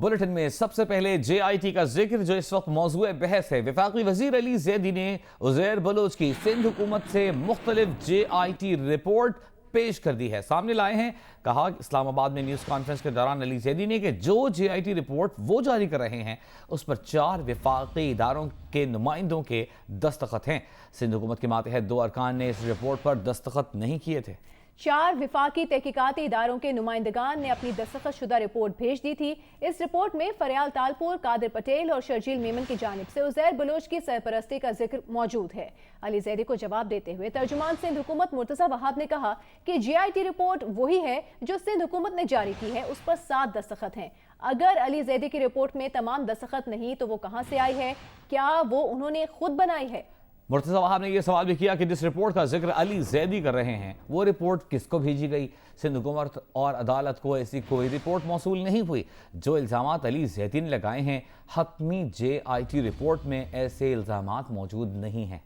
Bulletin में सबसे पहले JIT का जिक्र जो इस वक्त मौजूए बहस है। वफाकी वजीर अली जैदी ने उज़ैर बलोच की सिंध हुकूमत से मुख्तलिफ JIT रिपोर्ट पेश कर दी है, सामने लाए हैं। कहा इस्लामाबाद में न्यूज़ कॉन्फ्रेंस के दौरान अली जैदी ने कि जो JIT रिपोर्ट वो जारी कर रहे हैं उस पर 4 वफाकी इदारों के नुमाइंदों के दस्तखत हैं। सिंध हुकूमत के मातहत 2 अरकान ने इस रिपोर्ट पर दस्तखत नहीं किए थे। 4 विफाकी तहकीकाती इदारों के नुमाइंदगान ने अपनी दस्तखत शुदा रिपोर्ट भेज दी थी। इस रिपोर्ट में फरियाल तालपुर, कादिर पटेल और शर्जील मेमन की जानिब से उज़ैर बलोच की सरपरस्ती का जिक्र मौजूद है। अली जैदी को जवाब देते हुए तर्जुमान सिंध हुकूमत मुर्तज़ा वहाब ने कहा कि JIT रिपोर्ट वही है जो सिंध हुकूमत ने जारी की है, उस पर 7 दस्तखत हैं। अगर अली जैदी की रिपोर्ट में तमाम दस्तखत नहीं तो वो कहाँ से आई है? क्या वो उन्होंने खुद बनाई है? मुर्तज़ा वहाब ने यह सवाल भी किया कि जिस रिपोर्ट का जिक्र अली जैदी कर रहे हैं वो रिपोर्ट किसको भेजी गई? सिंध हुकूमत और अदालत को ऐसी कोई रिपोर्ट मौसूल नहीं हुई। जो इल्ज़ामात अली जैदी ने लगाए हैं, हतमी JIT रिपोर्ट में ऐसे इल्ज़ामात मौजूद नहीं हैं।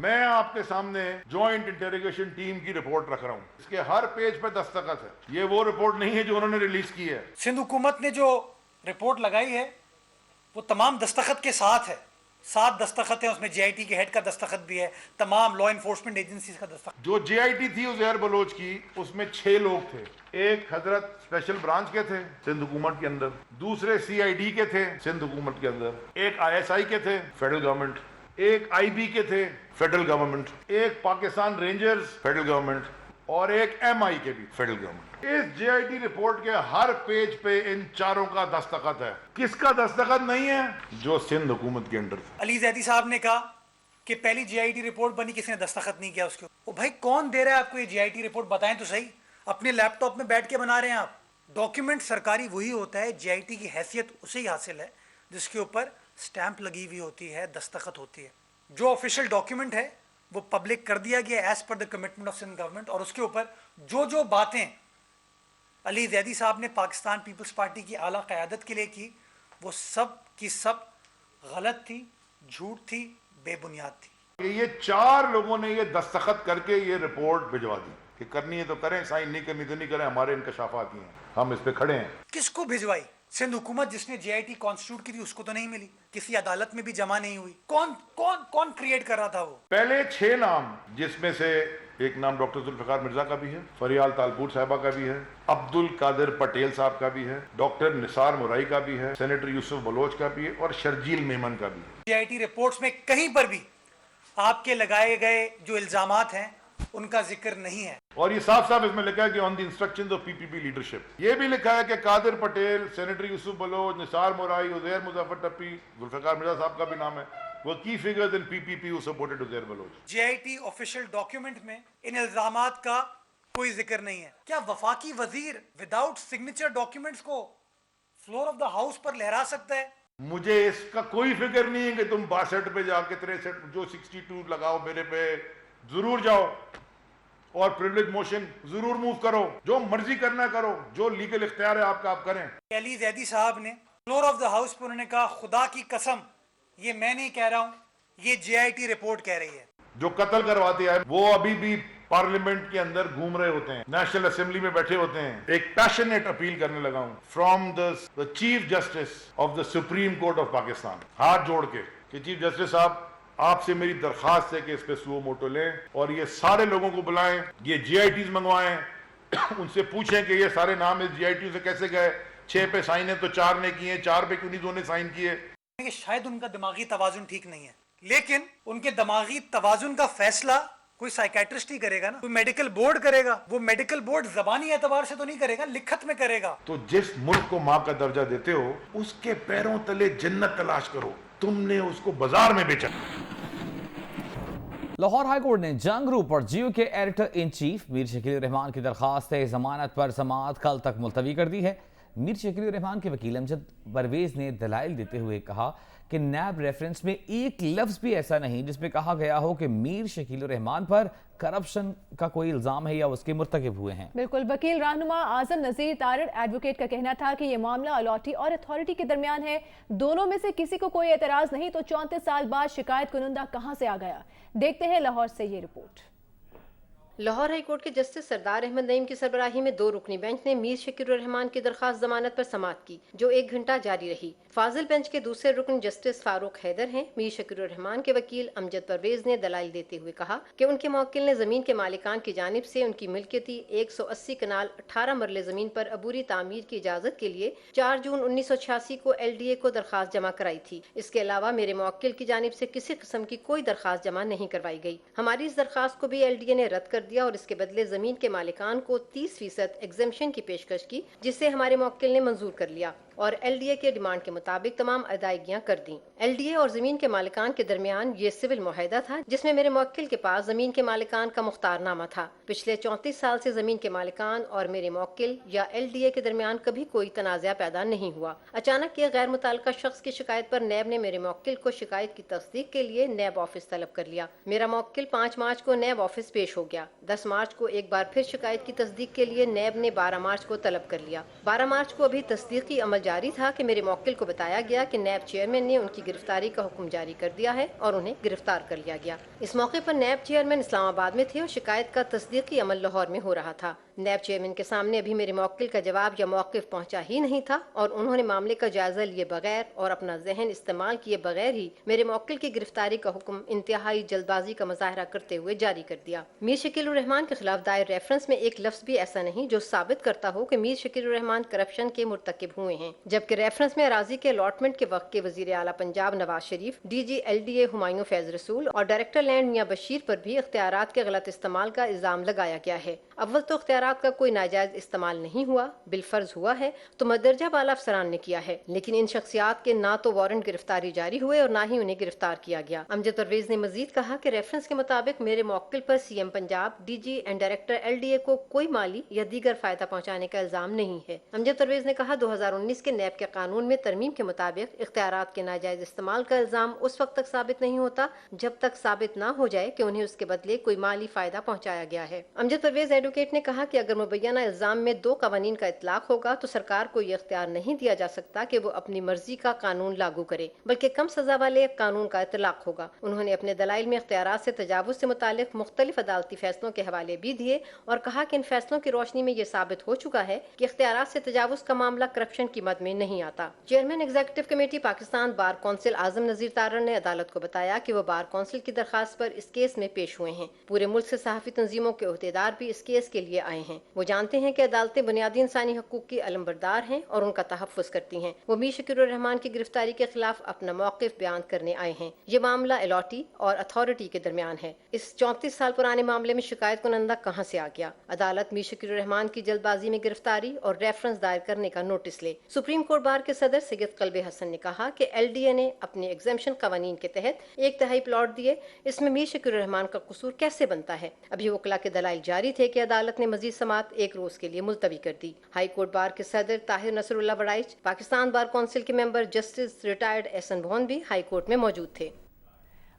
मैं आपके सामने जॉइंट इंटेरोगेशन टीम की रिपोर्ट रख रहा हूँ, इसके हर पेज पे दस्तखत है। ये वो रिपोर्ट नहीं है जो उन्होंने रिलीज की है। सिंध हुकूमत ने जो रिपोर्ट लगाई है वो तमाम दस्तखत के साथ है। 7 दस्तखत है, उसमें JIT के हेड का दस्तखत भी है, तमाम लॉ इन्फोर्समेंट एजेंसीज का दस्तखत। जो JIT थी उज़ैर बलोच की, उसमें 6 लोग थे। एक हजरत स्पेशल ब्रांच के थे सिंध हुकूमत के अंदर, दूसरे CID के थे सिंध हुकूमत के अंदर, एक ISI के थे फेडरल गवर्नमेंट, एक IB के थे फेडरल गवर्नमेंट, एक पाकिस्तान रेंजर्स फेडरल गवर्नमेंट और एक MI के भी फेडरल गवर्नमेंट। इस JIT रिपोर्ट के हर पेज पे इन 4 का दस्तखत है। किसका दस्तखत नहीं है? जो सिंध हुकूमत के अंडर था। अली जैदी साहब ने कहा कि पहली JIT रिपोर्ट बनी, किसी ने दस्तखत नहीं किया उसके। ओ भाई, कौन दे रहा है आपको ये JIT रिपोर्ट? बताएं तो सही। अपने लैपटॉप में बैठ के बना रहे हैं आप। डॉक्यूमेंट सरकारी वही होता है, JIT की हैसियत उसे ही हासिल है जिसके ऊपर स्टैंप लगी हुई होती है, दस्तखत होती है। जो ऑफिशियल डॉक्यूमेंट है वो पब्लिक कर दिया गया as per the commitment of Sindh government, और उसके ऊपर जो बातें अली जैदी साहब ने पाकिस्तान पीपल्स पार्टी की आला क़यादत के लिए की, वो सब की सब गलत थी, झूठ थी, बेबुनियाद थी। ये 4 लोगों ने ये दस्तखत करके ये रिपोर्ट भिजवा दी कि करनी है तो करें, साइन नहीं करनी तो नहीं करें, हमारे इंकशाफात ही हैं, हम इस पे खड़े हैं। किसको भिजवाई? सिंध हुकूमत जिसने JIT कॉन्स्टिट्यूट की थी उसको तो नहीं मिली, किसी अदालत में भी जमा नहीं हुई। कौन क्रिएट कर रहा था वो? पहले 6 नाम, जिसमें से एक नाम डॉक्टर जुल्फ़िकार मिर्जा का भी है, फरियाल तालपुर साहिबा का भी है, अब्दुल कादिर पटेल साहब का भी है, डॉक्टर निसार मुराई का भी है, सेनेटर यूसुफ बलोच का भी है और शर्जील मेमन का भी है। JIT रिपोर्ट्स में कहीं पर भी आपके लगाए गए जो इल्जामात हैं उनका जिक्र नहीं है। और ये साफ साफ इसमें लिखा है कि on the instructions of PPP leadership. ये भी लिखा है कि कादिर पटेल, सेनेटर यूसुफ बलोच, निसार मुराई, उज़ैर मुज़फ़्फ़र टप्पी, जुल्फ़िकार मिर्जा साहब का भी नाम है, वो की figures in PPP who supported Uzair Baloch. JIT official document में इन इल्जामात का कोई जिक्र नहीं है। क्या वफाकी वजीर विदाउट सिग्नेचर डॉक्यूमेंट्स को फ्लोर ऑफ द हाउस पर लहरा सकता है? मुझे इसका कोई फिक्र नहीं है कि तुम 62 पे जाके 63 जो 62 लगाओ मेरे पे, जरूर जाओ और प्रिविलेज मोशन जरूर मूव करो, जो मर्जी करना करो, जो लीगल इख्तियार है आपका आप करें। अली जैदी साहब ने फ्लोर ऑफ द हाउस पर उन्होंने कहा, खुदा की कसम ये मैं नहीं कह रहा हूं, ये JIT रिपोर्ट कह रही है। जो कत्ल करवाते हैं वो अभी भी पार्लियामेंट के अंदर घूम रहे होते हैं, नेशनल असेंबली में बैठे होते हैं। एक पैशनेट अपील करने लगा हूं from the chief justice of the supreme court of Pakistan, हाथ जोड़ के कि चीफ जस्टिस साहब, आपसे मेरी दरखास्त है कि इस पे सुओ मोटो लें और ये सारे लोगों को बुलाएं, ये JITs मंगवाएं, उनसे पूछें कि ये सारे नाम इस JIT से कैसे गए, 6 पे साइन है तो 4 ने किए, 4 पे क्यों नहीं 2 ने साइन किए। शायद उनका दिमागी तवाजुन ठीक नहीं है, लेकिन उनके दिमागी तवाजुन का फैसला कोई साइकेट्रिस्ट ही करेगा ना, कोई मेडिकल बोर्ड करेगा। वो मेडिकल बोर्ड जबानी एतबार से तो नहीं करेगा, लिखत में करेगा। तो जिस मुल्क को माँ का दर्जा देते हो उसके पैरों तले जन्नत तलाश करो, तुमने उसको बाजार में बेचा। लाहौर हाई कोर्ट ने जंग ग्रुप और जियो के editor in chief Mir Shakeel Rahman की दरखास्त जमानत पर समाअत कल तक मुलतवी कर दी है। मीर शकील रहमान के वकील अमजद परवेज ने दलाइल देते हुए कहा कि नैब रेफरेंस में एक लफ्ज भी ऐसा नहीं जिसमें कहा गया हो कि मीर शकील रहमान पर करप्शन का कोई इल्जाम है या उसके मुर्तकिब हुए हैं। बिल्कुल, वकील रहनुमा आजम नजीर तारड़ एडवोकेट का कहना था कि ये मामला अलॉटी और अथॉरिटी के दरमियान है, दोनों में से किसी को कोई एतराज नहीं, तो 34 साल बाद शिकायत कुनंदा कहां से आ गया। देखते हैं लाहौर से ये रिपोर्ट। लाहौर हाई कोर्ट के जस्टिस सरदार अहमद नईम की सरबराही में 2 रुकनी बेंच ने मीर शकील रहमान की दरखास्त जमानत पर समाअत की, जो 1 घंटा जारी रही। फाजिल बेंच के दूसरे रुकन जस्टिस फारूक हैदर हैं। मीर शकील रहमान के वकील अमजद परवेज ने दलाइल देते हुए कहा कि उनके मौक्किल ने जमीन के मालिकान की जानिब से उनकी मिल्कियती 180 कनाल 18 मरले जमीन पर अबूरी तामीर की इजाजत के लिए 4 जून 1986 को LDA को दरखास्त जमा कराई थी। इसके अलावा मेरे मौक्किल की जानिब से किसी किस्म की कोई दरखास्त जमा नहीं करवाई गई। हमारी इस दरखास्त को भी LDA ने रद्द कर दिया और इसके बदले जमीन के मालिकान को 30% एग्जेम्पशन की पेशकश की, जिसे हमारे मौक्किल ने मंजूर कर लिया और LDA के डिमांड के मुताबिक तमाम अदायगियां कर दी। LDA और जमीन के मालिकान के दरमियान ये सिविल मुआहदा था, जिसमें मेरे मौक्किल के पास जमीन के मालिकान का मुख्तारनामा था। पिछले 34 साल से जमीन के मालिकान और मेरे मौक्किल या LDA के दरमियान कभी कोई तनाज़ा पैदा नहीं हुआ। अचानक एक गैर मुताल्लिका शख्स की शिकायत पर नैब ने मेरे मौक्किल को शिकायत की तस्दीक के लिए नैब ऑफिस तलब कर लिया। मेरा मौक्किल 5 मार्च को नैब ऑफिस पेश हो गया। 10 मार्च को एक बार फिर शिकायत की तस्दीक के लिए नैब ने 12 मार्च को तलब कर लिया। 12 मार्च को अभी तस्दीकी अमल जारी था कि मेरे मौक्किल को बताया गया कि नैब चेयरमैन ने उनकी गिरफ्तारी का हुक्म जारी कर दिया है और उन्हें गिरफ्तार कर लिया गया। इस मौके पर नैब चेयरमैन इस्लामाबाद में थे और शिकायत का तस्दीकी अमल लाहौर में हो रहा था। नैब चेयरमैन के सामने अभी मेरे मौक्किल का जवाब या मौक़िफ़ पहुंचा ही नहीं था और उन्होंने मामले का जायजा लिए बगैर और अपना जहन इस्तेमाल किए बगैर ही मेरे मौक्किल की गिरफ्तारी का हुक्म इंतहाई जल्दबाजी का मुजाहरा करते हुए जारी कर दिया। मीर शकील रहमान के खिलाफ दायर रेफरेंस में एक लफ्ज भी ऐसा नहीं जो साबित करता हो कि मीर शकील रहमान करप्शन के मुर्तकिब हुए हैं, जबकि रेफरेंस में अराजी के अलॉटमेंट के वक्त के वजीर आला पंजाब नवाज शरीफ, DG LDA हुमायूं फैज रसूल और डायरेक्टर लैंड मियां बशीर पर भी इख्तियारात के गलत इस्तेमाल का इल्जाम लगाया गया है। अव्वल तो इख्तियारात का कोई नाजायज इस्तेमाल नहीं हुआ, बिलफर्ज हुआ है तो मदरजा बाला अफसरान ने किया है, लेकिन इन शख्सियात के ना तो वारंट गिरफ्तारी जारी हुए और ना ही उन्हें गिरफ्तार किया गया। अमजद परवेज ने मजीद कहा कि रेफरेंस के मुताबिक मेरे मौक्किल पर CM Punjab, DG and director LDA को कोई माली या दीगर फायदा पहुँचाने का इल्जाम नहीं है। अमजद परवेज ने कहा 2019 के नैब के कानून में तरमीम के मुताबिक इख्तियारात के नाजायज इस्तेमाल का इल्जाम उस वक्त तक साबित नहीं होता जब तक साबित ना हो जाए कि उन्हें उसके बदले कोई माली फायदा पहुँचाया गया है। अमजद परवेज एडवोकेट ने कहा कि अगर मुबैना इल्जाम में 2 कवानीन का इतलाक होगा तो सरकार को ये इख्तियार नहीं दिया जा सकता कि वो अपनी मर्जी का कानून लागू करे, बल्कि कम सजा वाले कानून का इतलाक होगा। उन्होंने अपने दलाइल में इख्तियारात से तजावुज से मुतालिक मुख्तलिफ अदालती फैसलों के हवाले भी दिए और कहा कि इन फैसलों की रोशनी में ये साबित हो चुका है कि इख्तियारात से तजावुज का मामला करप्शन की मद में नहीं आता। Chairman executive committee Pakistan bar council Azam Nazir Tarar ने अदालत को बताया कि वो बार कौंसिल की दरखास्त पर इस केस में पेश हुए हैं। पूरे मुल्क से सहाफी तंजीमों के ओहदेदार भी इस केस के लिए आए हैं। वो जानते हैं कि अदालतें बुनियादी इंसानी हकूक की अलमबरदार हैं और उनका तहफ़्फ़ुज़ करती हैं। वो मीर शकील रहमान की गिरफ्तारी के खिलाफ अपना मौक़िफ़ बयान करने आए हैं। ये मामला अलॉटी और अथॉरिटी के दरमियान है। इस 34 साल पुराने मामले में शिकायत कुनंदा कहाँ से आ गया? अदालत मीर शकील रहमान की जल्दबाजी में गिरफ्तारी और रेफरेंस दायर करने का नोटिस ले। सुप्रीम कोर्ट बार के सदर सैयद कल्बे हसन ने कहा कि LDA ने अपने एग्जेम्पशन कवानीन के तहत 1/3 प्लॉट दिए, इसमें मीर शकील रहमान का कसूर कैसे बनता है? अभी वकला के दलाइल जारी थे कि अदालत ने मजीद समाअत 1 रोज के लिए मुलतवी कर दी। हाई कोर्ट बार के सदर ताहिर नसरुल्ला वड़ाइच, पाकिस्तान बार कौंसिल के member justice retired Ahsan Bhoon भी हाई कोर्ट में मौजूद थे।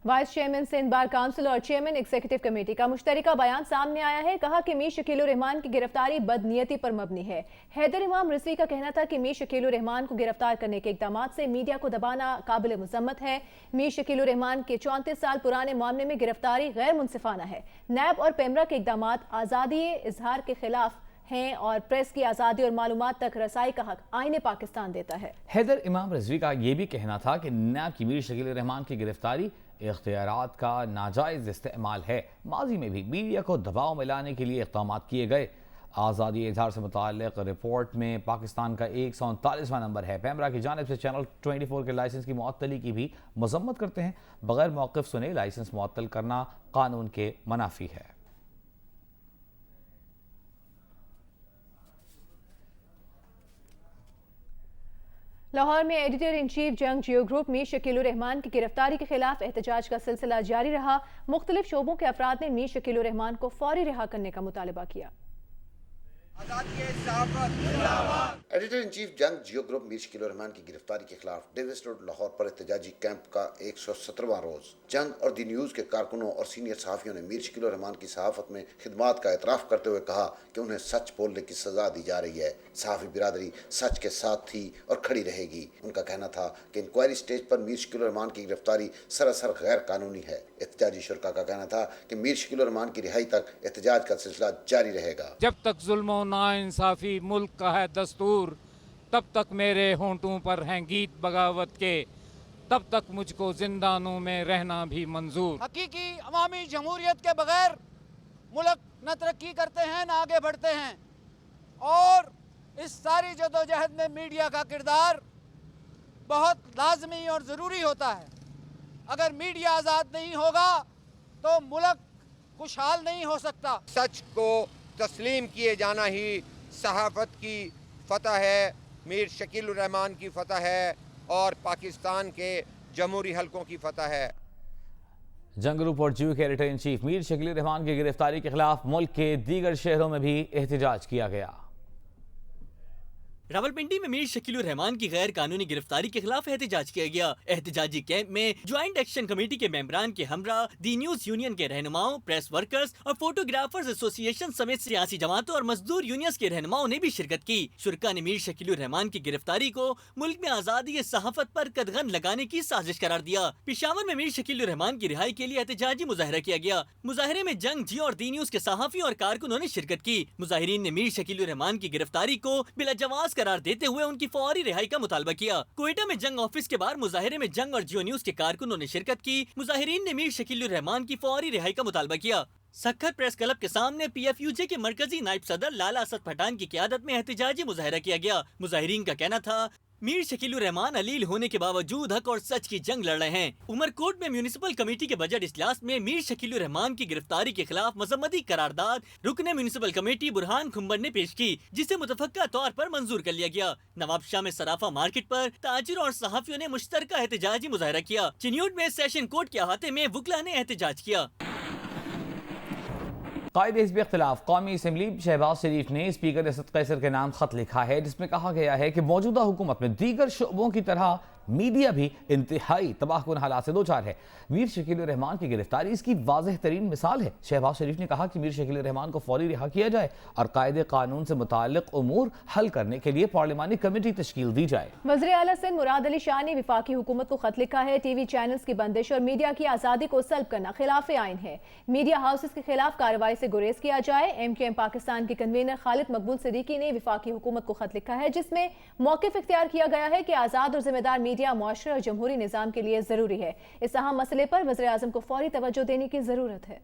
Vice chairman Sindh bar council और चेयरमैन एग्जीक्यूटिव कमेटी का मुश्तरका बयान सामने आया है। कहा कि मीर शकील रहमान की गिरफ्तारी बदनीयती पर मबनी है। हैदर इमाम रिजवी का कहना था कि मीर शकील रहमान को गिरफ्तार करने के इकदामात से मीडिया को दबाना काबिल मुज़म्मत है। मीर शकील रहमान के 34 साल पुराने मामले में गिरफ्तारी गैर मुनसिफाना है। नैब और पेमरा के इकदामात आज़ादी इजहार के खिलाफ हैं और प्रेस की आज़ादी और मालूमात तक रसाई का हक आईने पाकिस्तान देता है। हैदर इमाम रिजवी का यह भी कहना था कि नैब की मीर शकील रहमान की गिरफ्तारी इख्तियारात का नाजायज़ इस्तेमाल है। माजी में भी मीडिया को दबाव में लाने के लिए इक़दाम किए गए। आज़ादी इजहार से मुताल्लिक़ रिपोर्ट में पाकिस्तान का 139वां नंबर है। पेमरा की जानिब से चैनल 24 के लाइसेंस की मुअत्तली की भी मज़म्मत करते हैं। बगैर मौक़िफ़ सुने लाइसेंस मुअत्तल करना कानून के मनाफी है। लाहौर में एडिटर इन चीफ जंग जियो ग्रुप मीर शकील रहमान की गिरफ्तारी के खिलाफ एहतजाज का सिलसिला जारी रहा। मुख्तलिफ शोबों के अफराद ने मीर शकील रहमान को फौरी रिहा करने का मुतालबा किया। एडिटर इन चीफ जंग जियो ग्रुप मीर शकील रहमान की गिरफ्तारी के खिलाफ डेविस रोड लाहौर पर एहतजाजी कैंप का 117वां रोज। जंग और दी न्यूज़ के कारकुनों और सीनियर सहाफ़ियों ने मीर शकील रहमान की सहाफ़त में खिदमात का एतराफ़ करते हुए कहा कि उन्हें सच बोलने की सज़ा दी जा रही है। सहाफ़ी बिरादरी सच के साथ थी और खड़ी रहेगी। उनका कहना था कि इंक्वायरी स्टेज पर मीर शकील रहमान की गिरफ्तारी सरासर गैर कानूनी है। احتجاجی شرکا کا کہنا تھا کہ میر شکیل الرحمان کی رہائی تک احتجاج کا سلسلہ جاری رہے گا. جب تک ظلم و ناانصافی ملک کا ہے دستور، تب تک میرے ہونٹوں پر ہیں گیت بغاوت کے، تب تک مجھ کو زندانوں میں رہنا بھی منظور. حقیقی عوامی جمہوریت کے بغیر ملک نہ ترقی کرتے ہیں نہ آگے بڑھتے ہیں، اور اس ساری جدوجہد میں میڈیا کا کردار بہت لازمی اور ضروری ہوتا ہے. اگر میڈیا آزاد نہیں ہوگا تو ملک خوشحال نہیں ہو سکتا. سچ کو تسلیم کیے جانا ہی صحافت کی فتح ہے، میر شکیل الرحمان کی فتح ہے اور پاکستان کے جمہوری حلقوں کی فتح ہے. جنگ گروپ اور جیو کے ایڈیٹر ان چیف میر شکیل الرحمان کی گرفتاری کے خلاف ملک کے دیگر شہروں میں بھی احتجاج کیا گیا. راولپنڈی میں میر شکیل الرحمان کی غیر قانونی گرفتاری کے خلاف احتجاج کیا گیا. احتجاجی کیمپ میں جوائنٹ ایکشن کمیٹی کے ممبران کے ہمراہ دی نیوز یونین کے رہنماؤں، پریس ورکرز اور فوٹوگرافرز ایسوسی ایشن سمیت سیاسی جماعتوں اور مزدور یونینز کے رہنماؤں نے بھی شرکت کی. شرکا نے میر شکیل الرحمان کی گرفتاری کو ملک میں آزادی صحافت پر قدغن لگانے کی سازش قرار دیا. پشاور میں میر شکیل الرحمان کی رہائی کے لیے احتجاجی مظاہرہ کیا گیا. مظاہرے میں جنگ جیو اور دی نیوز کے صحافیوں اور کارکنوں نے شرکت کی. مظاہرین نے میر شکیل الرحمان کی گرفتاری کو بلا جواز قرار دیتے ہوئے ان کی فوری رہائی کا مطالبہ کیا. کوئٹہ میں جنگ آفس کے باہر مظاہرے میں جنگ اور جیو نیوز کے کارکنوں نے شرکت کی. مظاہرین نے میر شکیل الرحمان کی فوری رہائی کا مطالبہ کیا. سکھر پریس کلب کے سامنے پی ایف یو جے کے مرکزی نائب صدر لالا اسد پٹھان کی قیادت میں احتجاجی مظاہرہ کیا گیا. مظاہرین کا کہنا تھا میر شکیل الرحمان علیل ہونے کے باوجود حق اور سچ کی جنگ لڑ رہے ہیں. عمرکوٹ میں میونسپل کمیٹی کے بجٹ اجلاس میں میر شکیل الرحمان کی گرفتاری کے خلاف مذمتی قرارداد رکن میونسپل کمیٹی برہان کھمبر نے پیش کی، جسے متفقہ طور پر منظور کر لیا گیا. نواب شاہ میں صرافہ مارکیٹ پر تاجروں اور صحافیوں نے مشترکہ احتجاجی مظاہرہ کیا. چنیوٹ میں سیشن کورٹ کے احاطے میں وکلا نے احتجاج کیا. قائد حزب اختلاف قومی اسمبلی شہباز شریف نے اسپیکر اسد قیصر کے نام خط لکھا ہے، جس میں کہا گیا ہے کہ موجودہ حکومت میں دیگر شعبوں کی طرح میڈیا بھی انتہائی تباہ کن حالات سے دوچار ہے. میر شکیل الرحمان کی گرفتاری اس کی واضح ترین مثال ہے. شہباز شریف نے کہا کہ میر شکیل الرحمان کو فوری رہا کیا جائے اور قاعدے قانون سے متعلق امور حل کرنے کے لیے پارلیمانی کمیٹی تشکیل دی جائے. وزیر اعلیٰ سندھ مراد علی شاہ نے وفاقی حکومت کو خط لکھا ہے. ٹی وی چینلز کی بندش اور میڈیا کی آزادی کو سلب کرنا خلاف آئین ہے. میڈیا ہاؤسز کے خلاف کارروائی سے گریز کیا جائے. ایم کیو ایم پاکستان کے کنوینر خالد مقبول صدیقی نے وفاقی حکومت کو خط لکھا ہے، جس میں موقف اختیار کیا گیا ہے کہ آزاد اور ذمہ دار میڈیا معاشرے اور جمہوری نظام کے لیے ضروری ہے. اس اہم مسئلے پر وزیر اعظم کو فوری توجہ دینے کی ضرورت ہے.